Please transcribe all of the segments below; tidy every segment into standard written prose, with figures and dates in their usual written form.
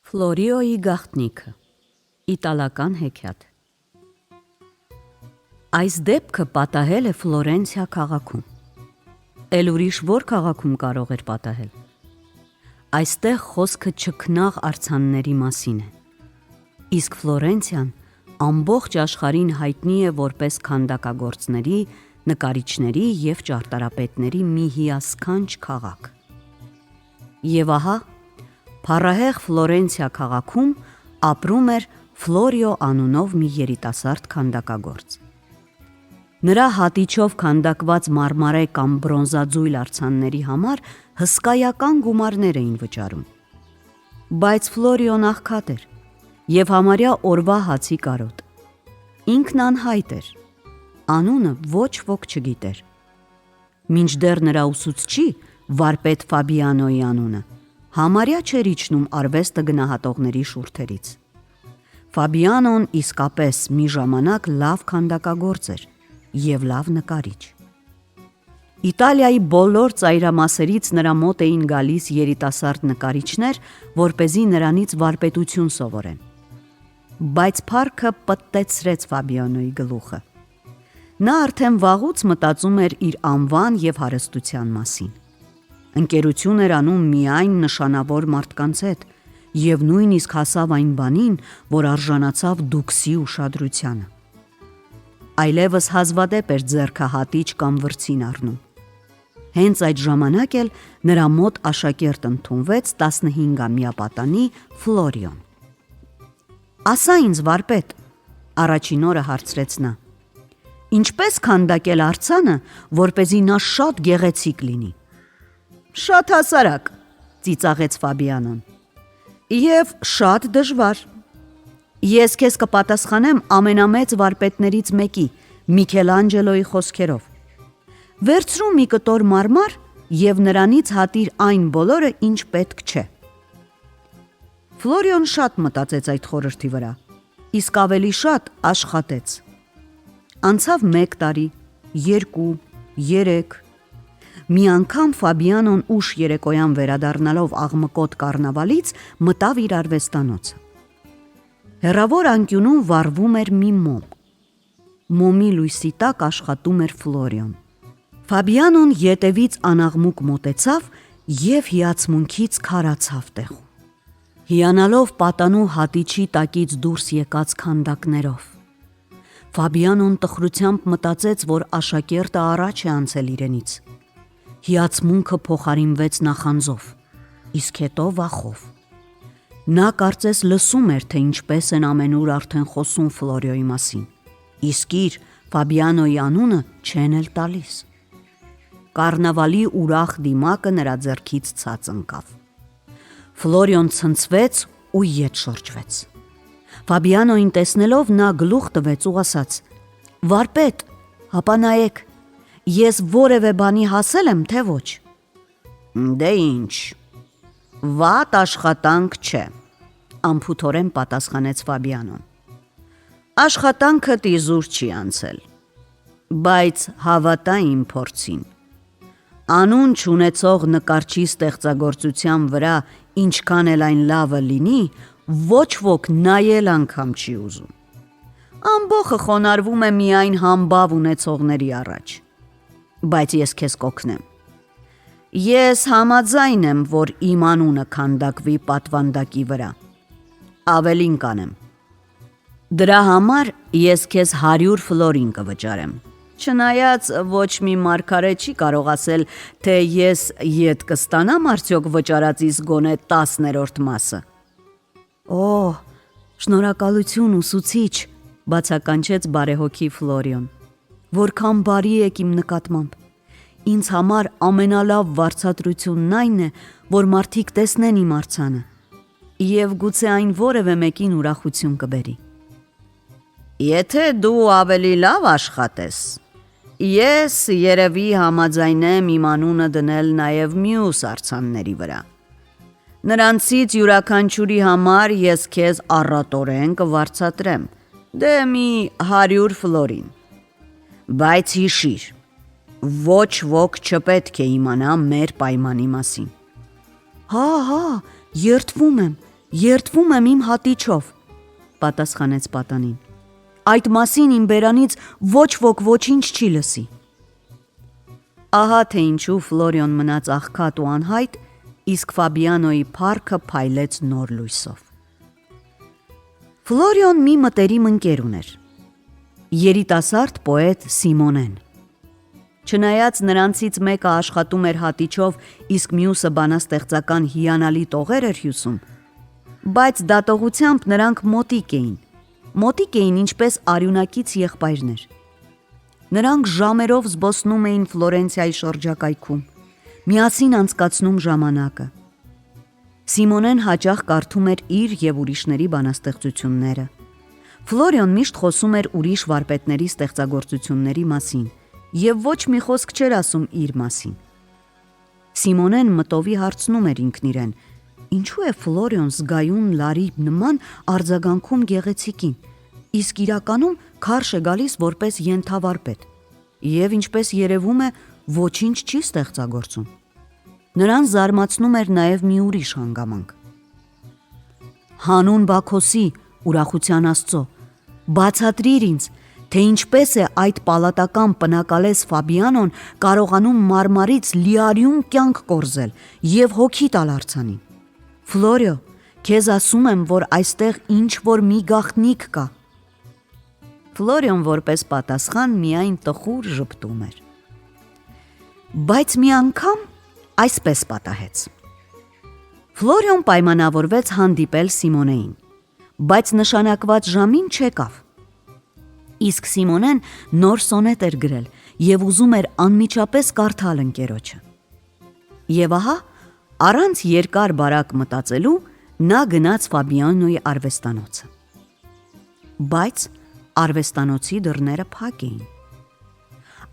Ֆլորիոյի գաղտնիքը, իտալական հեքիաթ։ Այս դեպքը պատահել է Ֆլորենցիա քաղաքում։ Էլ ուրիշ որ քաղաքում կարող էր պատահել։ Այստեղ խոսքը չքնաղ արձանների մասին է։ Իսկ Ֆլորենցիան ամբողջ աշխարհին հայտնի է որպես քանդակագործների, նկարիչների և ճարտարապետների մի հիասքանչ քաղաք։ Եվ ահա, փառահեղ Ֆլորենցիա քաղաքում ապրում էր Ֆլորիո անունով մի երիտասարդ քանդակագործ։ Նրա հատիչով քանդակված մարմարե կամ բրոնզաձույլ արձանների համար հսկայական գումարներ էին վճարում։ Բայց Ֆլորիոն աղքատ էր և համարյա օրվա հացի կարոտ։ Ինքն անհայտ էր, անունը ոչ ոք չգիտեր։ Մինչդեռ նրա ուսուցչի, վարպետ Ֆաբիանոյի անունը, համարյա չէր իջնում արվեստը գնահատողների շուրթերից։ Ֆաբիանոն իսկապես մի ժամանակ լավ քանդակագործ էր և լավ նկարիչ։ Իտալիայի բոլոր ծայրամասերից նրա մոտ էին գալիս երիտասարդ նկարիչներ, որպեսզի նրանից վարպետություն սովորեն։ Բայց փառքը պտտեցրեց Ֆաբիանոյի գլուխը։ Նա արդեն վաղուց մտածում էր իր անվան և հարստության մասին։ Ընկերություն էր անում միայն նշանավոր մարդկանց հետ և նույնիսկ հասավ այն բանին, որ արժանացավ դուքսի ուշադրությանը։ Այլևս հազվադեպ էր ձեռքը հատիչ կամ վրձին առնում։ Հենց այդ ժամանակ էլ նրա մոտ աշակերտ ընդունվեց 15-ամյա պատանի Ֆլորիոն։ «Ասա ինձ, վարպետ», առաջին օրը հարցրեց նա, «ինչպես քանդակել արձանը, որպեսզի նա շատ գեղեցիկ լինի»։ «Շատ հասարակ», ծիծաղեց Ֆաբիանոն, «և շատ դժվար։ Ես քեզ կպատասխանեմ ամենամեծ վարպետներից մեկի՝ Միքելանջելոյի խոսքերով. վերցրու մի կտոր մարմար և նրանից հատիր այն բոլորը, ինչ պետք չէ»։ Ֆլորիոն շատ մտածեց այդ խորհրդի վրա, իսկ ավելի շատ աշխատեց։ Անցավ 1 տարի, 2, 3։ Մի անգամ Ֆաբիանոն ուշ երեկոյան վերադառնալով աղմկոտ կառնավալից մտավ իր արվեստանոցը։ Հեռավոր անկյունում վառվում էր մի մոմ։ Մոմի լույսի տակ աշխատում էր Ֆլորիոն։ Ֆաբիանոն ետևից անաղմուկ մոտեցավ և հիացմունքից քարացավ տեղում, հիանալով պատանու հատիչի տակից դուրս եկած քանդակներով։ Ֆաբիանոն տխրությամբ մտածեց, որ աշակերտը առաջ է անցել իրենից։ Հիացմունքը փոխարինվեց նախանձով, իսկ հետո վախով։ Նա կարծես լսում էր, թե ինչպես են ամենուր արդեն խոսում Ֆլորիոյի մասին, իսկ իր Ֆաբիանոյի անունը չեն էլ տալիս։ Կառնավալի ուրախ դիմակը նրա ձեռքից ցած ընկավ։ Ֆլորիոն ցնցվեց ու ետ շրջվեց։ Ֆաբիանոյին տեսնելով նա գլուխ տվեց ու ասաց. «Վարպետ, հապա նայեք, ես որևէ բանի հասել եմ, թե ոչ»։ «Դե ինչ, վատ աշխատանք չէ», անփութորեն պատասխանեց Ֆաբիանոն։ «Աշխատանքդ իզուր չի անցել, բայց հավատա իմ փորձին, անուն չունեցող նկարչի ստեղծագործության վրա ինչքան էլ այն լավը լինի, ոչ ոք նայել անգամ չի ուզում։ Ամբոխը խոնարհվում է միայն համբավ ունեցողների առաջ։ Բայց ես քեզ կօգնեմ։ Ես համաձայն եմ, որ իմ անունը քանդակվի պատվանդակի վրա։ Ավելին կանեմ, դրա համար ես քեզ 100 ֆլորին կվճարեմ, չնայած ոչ մի մարգարե չի կարող ասել, թե ես ետ կստանամ արդյոք վճարածիս գոնե 10-րդ մասը։ «Օհ, շնորհակալություն, ուսուցիչ», բացականչեց բարեհոգի Ֆլորիոն, «որքան բարի եք իմ նկատմամբ։ Ինձ համար ամենալավ վարձատրությունն այն է, որ մարդիկ տեսնեն իմ արձանը, և գուցե այն որևէ մեկին ուրախություն կբերի»։ «Եթե դու ավելի լավ աշխատես, ես երևի համաձայնեմ իմ անունը դնել նաև մյուս արձանների վրա։ Նրանցից յուրաքանչյուրի համար ես քեզ առատորեն կվարձատրեմ, դե մի 100 ֆլորին։ Բայց հիշիր, ոչ ոք չպետք է իմանա մեր պայմանի մասին»։ «Հա, երդվում եմ, երդվում եմ իմ հատիչով, պատասխանեց պատանին։ Այդ մասին իմ բերանից ոչ ոք ոչինչ չի լսի։ Ահա թե ինչու Ֆլորիոն մնաց աղքատ ու անհայտ, իսկ Ֆաբիանոյի փառքը փայլեց նոր լույսով։ Ֆլորիոն մի մտերիմ ընկեր ուներ, երիտասարդ պոետ Սիմոնեն։ Չնայած նրանցից մեկը աշխատում էր հատիչով, իսկ մյուսը բանաստեղծական հիանալի տողեր էր հյուսում, բայց դատողությամբ նրանք մոտիկ էին ինչպես արյունակից եղբայրներ։ Նրանք ժամերով զբոսնում էին Ֆլորենցիայի շրջակայքում, միասին անցկացնում ժամանակը։ Սիմոնեն հաճախ կարդում էր իր և ուրիշների բանաստեղծությունները։ Ֆլորիոն միշտ խոսում էր ուրիշ վարպետների ստեղծագործությունների մասին և ոչ մի խոսք չէր ասում իր մասին։ Սիմոնեն մտովի հարցնում էր ինքն իրեն. ինչու է Ֆլորիոն զգայուն լարի նման արձագանքում գեղեցիկին, իսկ իրականում քարշ է գալիս որպես ենթավարպետ և ինչպես երևում է ոչինչ չի ստեղծագործում։ Նրան զարմացնում էր նաև մի ուրիշ հանգամանք։ Հանուն Բաքոսի, ուրախության Աստծո, բացատրիր ինձ, թե ինչպես է այդ պալատական պնակալես Ֆաբիանոն կարողանում մարմարից լիարյուն կյանք կորզել և հոգի տալ արձանին։ Ֆլորիո, քեզ ասում եմ, որ այստեղ ինչ-որ մի գաղտնիք կա։ Ֆլորիոն որպես պատասխան միայն տխուր ժպտում էր։ Բայց մի անգամ այսպես պատահեց։ Ֆլորիոն պայմանավորվեց հանդիպել Սիմոնեին, բայց նշանակված ժամին չեկավ։ Իսկ Սիմոնեն նոր սոնետ էր գրել և ուզում էր անմիջապես կարդալ ընկերոջը։ Եվ ահա, առանց երկար բարակ մտածելու, նա գնաց Ֆաբիանոյի արվեստանոցը։ Բայց արվեստանոցի դռները փակ էին։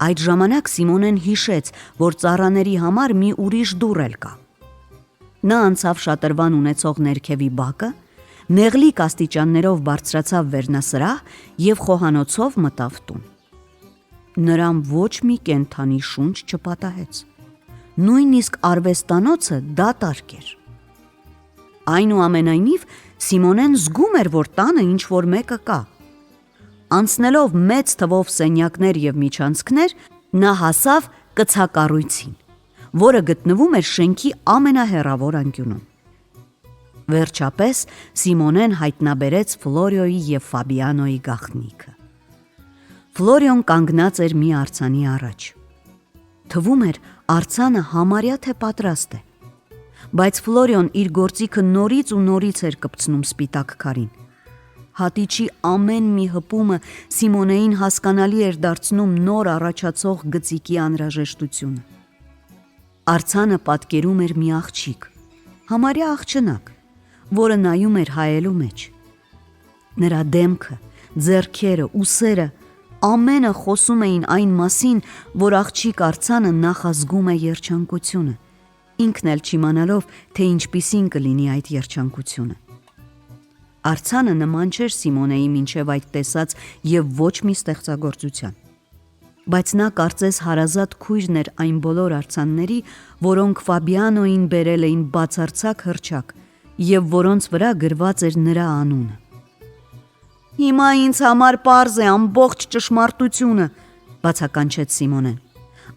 Այդ ժամանակ Սիմոնեն հիշեց, որ ծառաների համար մի ուրիշ դուռ էլ կա։ Նա անցավ շատրվան ունեցող ներքևի բակը, նեղլիկ աստիճաններով բարձրացավ վերնասրահ և խոհանոցով մտավ տուն։ Նրան ոչ մի կենդանի շունչ չպատահեց։ Նույնիսկ արվեստանոցը դատարկ էր։ Այնուամենայնիվ Սիմոնեն զգում էր, որ տանը ինչ-որ մեկը կա։ Անցնելով մեծ թվով սենյակներ և միջանցքներ, նա հասավ կցակառույցին, որը գտնվում էր շենքի ամենահեռավոր անկյունում։ Վերջապես Սիմոնեն հայտնաբերեց Ֆլորիոյի և Ֆաբիանոյի գաղտնիքը։ Ֆլորիոն կանգնած էր մի արձանի առաջ։ Թվում էր արձանը համարյա թե պատրաստ է, բայց Ֆլորիոն իր գործիքը նորից ու նորից էր կպցնում սպիտակ քարին։ Հատիչի ամեն մի հպումը Սիմոնեին հասկանալի էր դարձնում նոր առաջացող գծիկի անհրաժեշտությունը։ Արձանը պատկերում էր մի աղջիկ, համարյա աղջնակ, որը նայում էր հայելու մեջ։ Նրա դեմքը, ձեռքերը, ուսերը ամենը խոսում էին այն մասին, որ աղջիկ արձանը նախազգում է երջանկությունը, ինքն էլ չիմանալով, թե ինչպիսին կլինի այդ երջանկությունը։ Արձանը նման չէր Սիմոնեի մինչև այդ տեսած և ոչ մի ստեղծագործության, բայց նա կարծես հարազատ քույրն էր այն բոլոր արձանների, որոնք Ֆաբիանոյին բերել էին բացարձակ հռչակ և որոնց վրա գրված էր նրա անունը։ Հիմա ինձ համար պարզ է ամբողջ ճշմարտությունը, բացականչեց Սիմոնեն։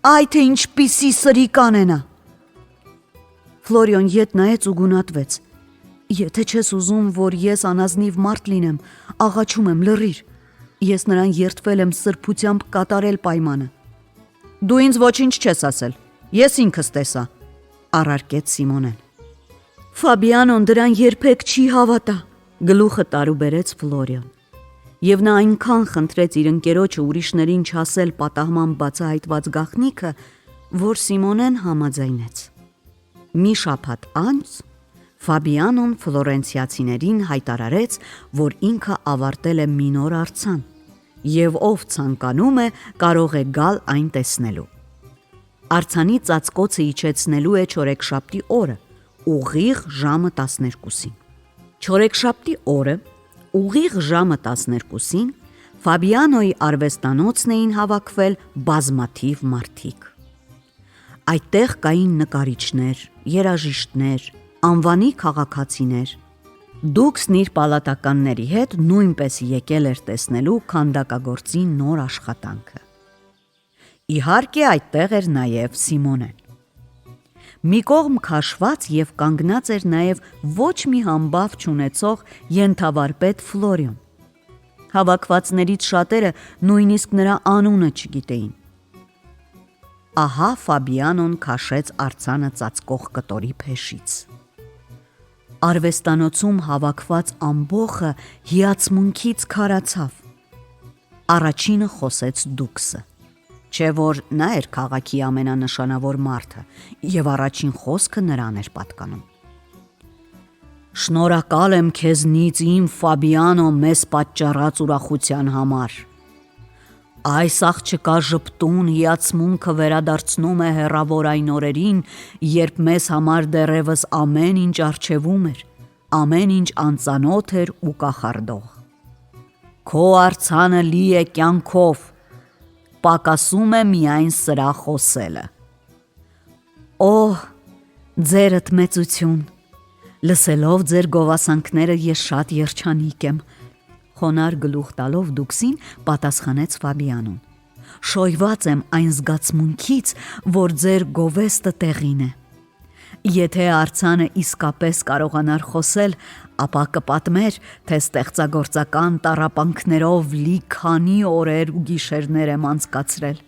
Այ թե ինչպիսի սրիկան է նա։ Ֆլորիոն ետ նայեց ու գունատվեց։ Եթե չես ուզում, որ ես անազնիվ մարդ լինեմ, աղաչում եմ, լռիր։ Ես նրան երդվել եմ սրբությամբ կատարել պայմանը։ Դու ինձ ոչինչ չես ասել, ես ինքս տեսա, առարկեց Սիմոնեն։ Ֆաբիանոն դրան երբեք չի հավատա, գլուխը տարուբերեց Ֆլորիոն։ Եվ նա այնքան խնդրեց իր ընկերոջը ուրիշներին չասել պատահման բացահայտված գաղտնիքը, որ Սիմոնեն համաձայնեց։ Մի շաբաթ անց Ֆաբիանոն ֆլորենցիացիներին հայտարարեց, որ ինքը ավարտել է մի նոր արձան, և ով ցանկանում է, կարող է գալ այն տեսնելու։ Արձանի ծածկոցը իջեցնելու է չորեքշաբթի օրը, ուղիղ ժամը 12-ին։ Չորեքշաբթի օրը, ուղիղ ժամը 12-ին, Ֆաբիանոյի արվեստանոցն էին հավաքվել բազմաթիվ մարդիկ։ Այդտեղ կային նկարիչներ, երաժիշտներ, անվանի քաղաքացիներ, Դուքսն իր պալատականների հետ նույնպես եկել էր տեսնելու քանդակագործի նոր աշխատանքը։ Իհարկե այդտեղ էր նաև Սիմոնեն։ Մի կողմ քաշված և կանգնած էր նաև ոչ մի համբավ չունեցող ենթավարպետ Ֆլորիոն։ Հավաքվածներից շատերը նույնիսկ նրա անունը չգիտեին։ Ահա Ֆաբիանոն քաշեց արձանը ծածկող կտորի փեշից։ Արվեստանոցում հավաքված ամբոխը հիացմունքից քարացավ։ Առաջինը խոսեց Դուքսը, չէ որ նա էր քաղաքի ամենանշանավոր մարդը և առաջին խոսքը նրան էր պատկանում։ Շնորհակալ եմ քեզնից իմ Ֆաբիանո մեզ պատճառած ուրախության համար։ Այս աղջկա ժպտուն հիացմունքը վերադարձնում է հեռավոր այն օրերին, երբ մեզ համար դեռևս ամեն ինչ առջևում էր, ամեն ինչ անծանոթ էր ու կախարդող։ Քո արձանը լի է կյանքով, պակասում է միայն սրա խոսելը։ Օհ, ձերդ մեծություն, լսելով ձեր գովասանքները ես շատ երջանիկ եմ, խոնար գլուխ տալով Դուքսին պատասխանեց Ֆաբիանոն։ Շոյված եմ այն զգացմունքից, որ ձեր գովեստը տեղին է։ Եթե արձանը իսկապես կարողանար խոսել, ապա կպատմեր, թե ստեղծագործական տառապանքներով լի քանի օրեր ու գիշերներ եմ անցկացրել։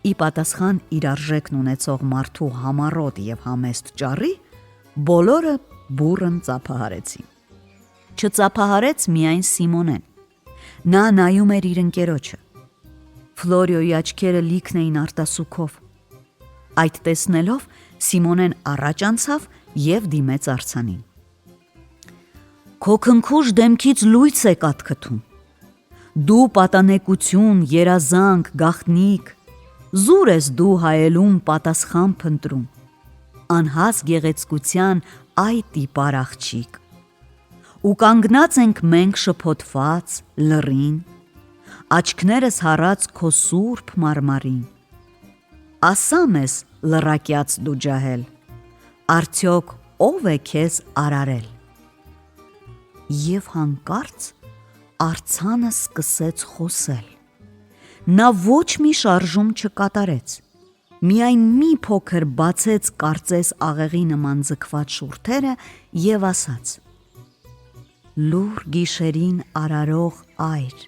Ի պատասխան իր արժեքն ունեցող մարդու համառոտ և համեստ ճառի, բոլորը բուռն ծափահարեցին։ Չծափահարեց միայն Սիմոնեն։ Նա նայում էր իր ընկերոջը։ Ֆլորիոյի աչքերը լիքն էին արտասուքով։ Այդ տեսնելով Սիմոնեն առաջ անցավ և դիմեց արձանին։ Քո քնքուշ դեմքից լույս է կաթքթում։ Դու պատանեկություն, երազանք, գաղտնիք, զուր ես դու հայելում պատասխան փնտրում, անհաս գեղեցկության այ տիպար աղջիկ։ Ու կանգնած ենք մենք շփոթված, լռին, աչքներս հառած քո սուրբ մարմարին։ Ասա մեզ, լռակյաց դու ջահել, արդյոք ով է քեզ արարել։ Եվ հանկարծ արձանը սկսեց խոսել։ Նա ոչ մի շարժում չկատարեց, միայն մի փոքր բացեց կարծես աղեղի նման ձգված շուրթերը և ասաց. Լուռ գիշերին արարող այր,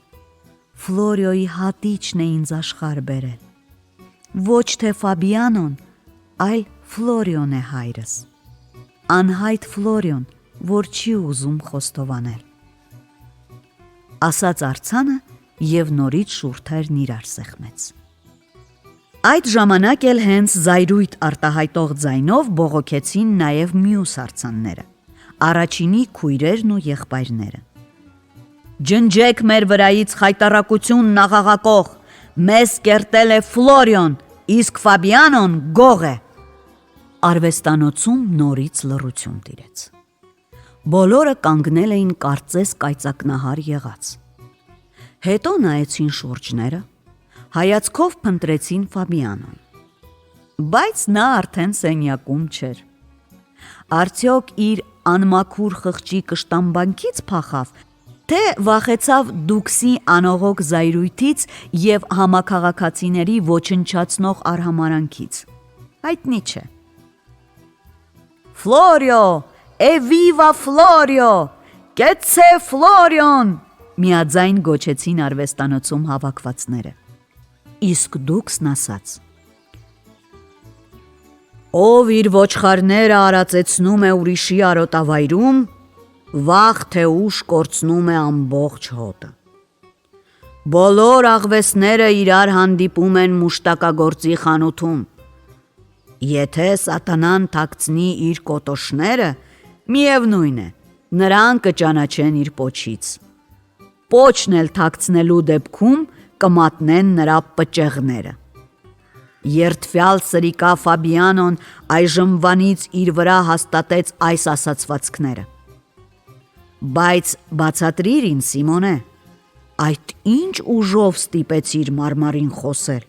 Ֆլորիոյի հատիչն է ինձ աշխարհ բերել։ Ոչ թե Ֆաբիանոն, այլ Ֆլորիոն է հայրս։ Անհայտ Ֆլորիոն, որ չի ուզում խոստովանել։ Ասաց արձանը և նորից շուրթերն իրար սեղմեց։ Այդ ժամանակ էլ հենց զայրույթ արտահայտող ձայնով բողոքեցին նաև մյուս արձանները, առաջինի քույրերն ու եղբայրները։ Ջնջեք մեր վրայից խայտառակությունն աղաղակող, մեզ կերտել է Ֆլորիոն, իսկ Ֆաբիանոն գող է։ Արվեստանոցում նորից լռություն տիրեց։ Բոլորը կանգնել էին կարծես կայծակնահար եղած։ Հետո նայեցին շուրջները, հայացքով փնտրեցին Ֆաբիանոն, բայց նա արդեն սենյակում չէր։ Արդյոք իր անմաքուր խղճի կշտամբանքից փախավ, թե վախեցավ Դուքսի անողոք զայրույթից և համաքաղաքացիների ոչնչացնող արհամարանքից, հայտնի չէ։ Ֆլորիո, էվիվա Ֆլորիո, կեցցե Ֆլորիոն, միաձայն գոչեցին արվեստանոցում հավաքվածները։ Իսկ Դուքսն ասաց. Ով իր ոչխարները արածեցնում է ուրիշի արոտավայրում, վաղ թե ուշ կորցնում է ամբողջ հոտը։ Բոլոր աղվեսները իրար հանդիպում են մուշտակագործի խանութում։ Եթե սատանան թաքցնի իր կոտոշները, միևնույն է, նրան կճանաչեն իր պոչից։ Պոչն էլ թաքցնելու դեպքում կմատնեն նրա պճեղները։ Երդվյալ սրիկա Ֆաբիանոն այժմվանից իր վրա հաստատեց այս ասացվածքները։ Բայց բացատրիր ինձ, Սիմոնե, այդ ինչ ուժով ստիպեցիր մարմարին խոսել։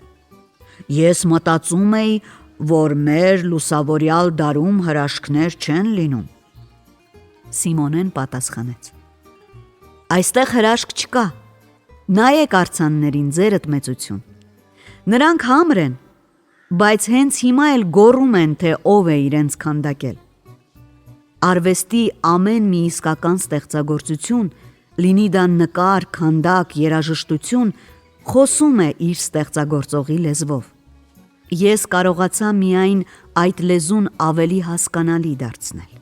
Ես մտածում էի, որ մեր լուսավորյալ դարում հրաշքներ չեն լինում։ Սիմոնեն պատասխանեց. Այստեղ հրաշք չկա, նայեք արձաններին ձերդ մեծություն, նրանք համր են, բայց հենց հիմա էլ գոռում են, թե ով է իրենց քանդակել։ Արվեստի ամեն մի իսկական ստեղծագործություն, լինի դա նկար, քանդակ, երաժշտություն, խոսում է իր ստեղծագործողի լեզվով։ Ես կարողացա միայն այդ լեզուն ավելի հասկանալի դարձնել։